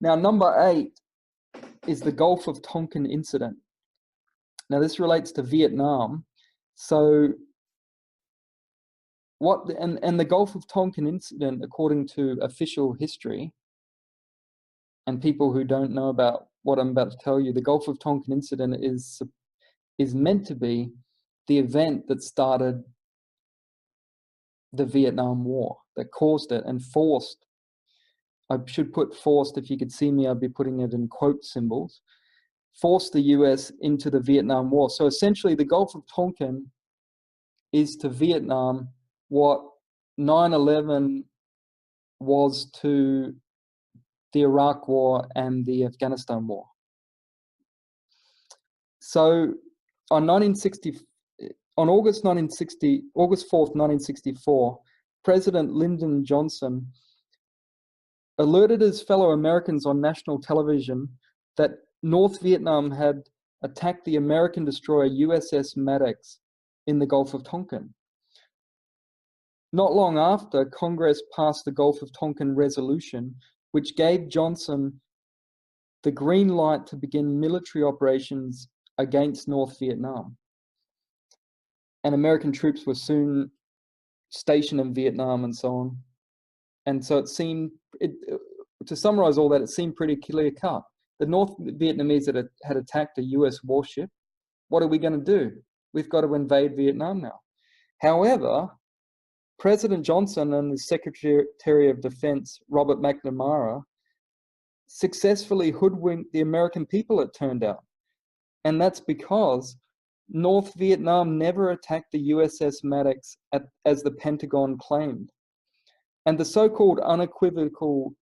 Now, number 8 is the Gulf of Tonkin Incident. Now, this relates to Vietnam. So, and the Gulf of Tonkin Incident, according to official history, and people who don't know about what I'm about to tell you, the Gulf of Tonkin Incident is meant to be the event that started the Vietnam War, that caused it and forced, I should put forced, if you could see me, I'd be putting it in quote symbols, forced the US into the Vietnam War. So essentially the Gulf of Tonkin is to Vietnam what 9/11 was to the Iraq War and the Afghanistan War. So on August 4th, 1964, President Lyndon Johnson alerted his fellow Americans on national television that North Vietnam had attacked the American destroyer USS Maddox in the Gulf of Tonkin. Not long after, Congress passed the Gulf of Tonkin Resolution, which gave Johnson the green light to begin military operations against North Vietnam. And American troops were soon stationed in Vietnam and so on. And so it seemed, to summarize all that, it seemed pretty clear cut. The North Vietnamese had attacked a US warship. What are we going to do? We've got to invade Vietnam now. However, President Johnson and the Secretary of Defense, Robert McNamara, successfully hoodwinked the American people, it turned out. And that's because North Vietnam never attacked the USS Maddox as the Pentagon claimed. And the so-called unequivocal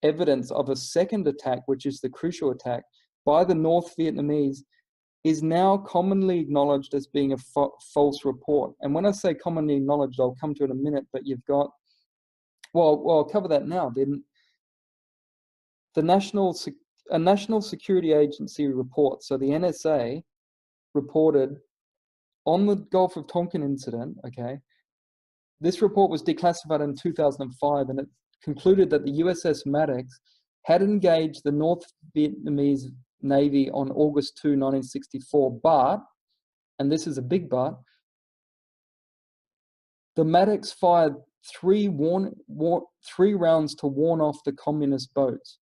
evidence of a second attack, which is the crucial attack, by the North Vietnamese is now commonly acknowledged as being a false report. And when I say commonly acknowledged, I'll come to it in a minute, but you've got, well, I'll cover that now. Then a National Security Agency report, so the NSA, reported on the Gulf of Tonkin incident, okay, this report was declassified in 2005, and it concluded that the USS Maddox had engaged the North Vietnamese Navy on August 2, 1964, but, and this is a big but, the Maddox fired three rounds to warn off the communist boats.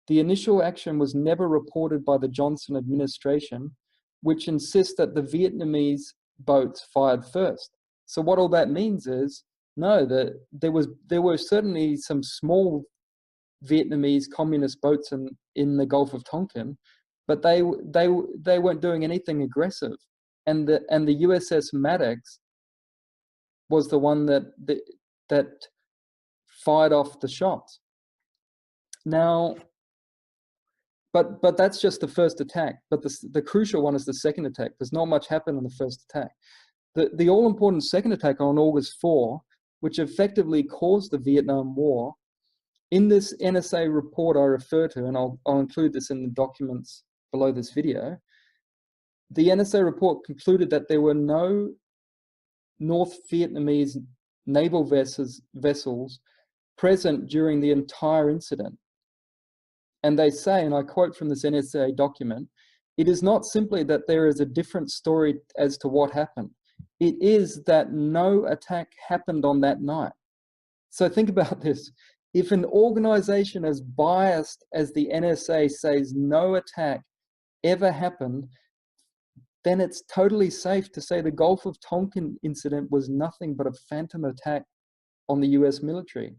The initial action was never reported by the Johnson administration, which insists that the Vietnamese boats fired first. So what all that means is, no, that there were certainly some small Vietnamese communist boats in the Gulf of Tonkin, but they weren't doing anything aggressive, and the USS Maddox was the one that fired off the shots. Now, but that's just the first attack. But the crucial one is the second attack. There's not much happened in the first attack. The all-important second attack on August 4, which effectively caused the Vietnam War, in this NSA report I refer to, and I'll include this in the documents below this video, the NSA report concluded that there were no North Vietnamese naval vessels present during the entire incident. And they say, and I quote from this NSA document, "It is not simply that there is a different story as to what happened. It is that no attack happened on that night." So think about this. If an organization as biased as the NSA says no attack ever happened, then it's totally safe to say the Gulf of Tonkin incident was nothing but a phantom attack on the US military.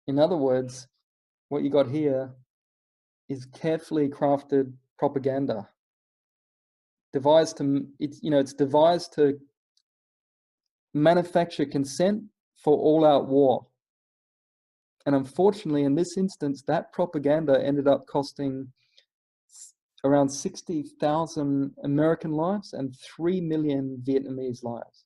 In other words, what you got here is carefully crafted propaganda, devised to manufacture consent for all-out war. And unfortunately, in this instance, that propaganda ended up costing around 60,000 American lives and 3 million Vietnamese lives.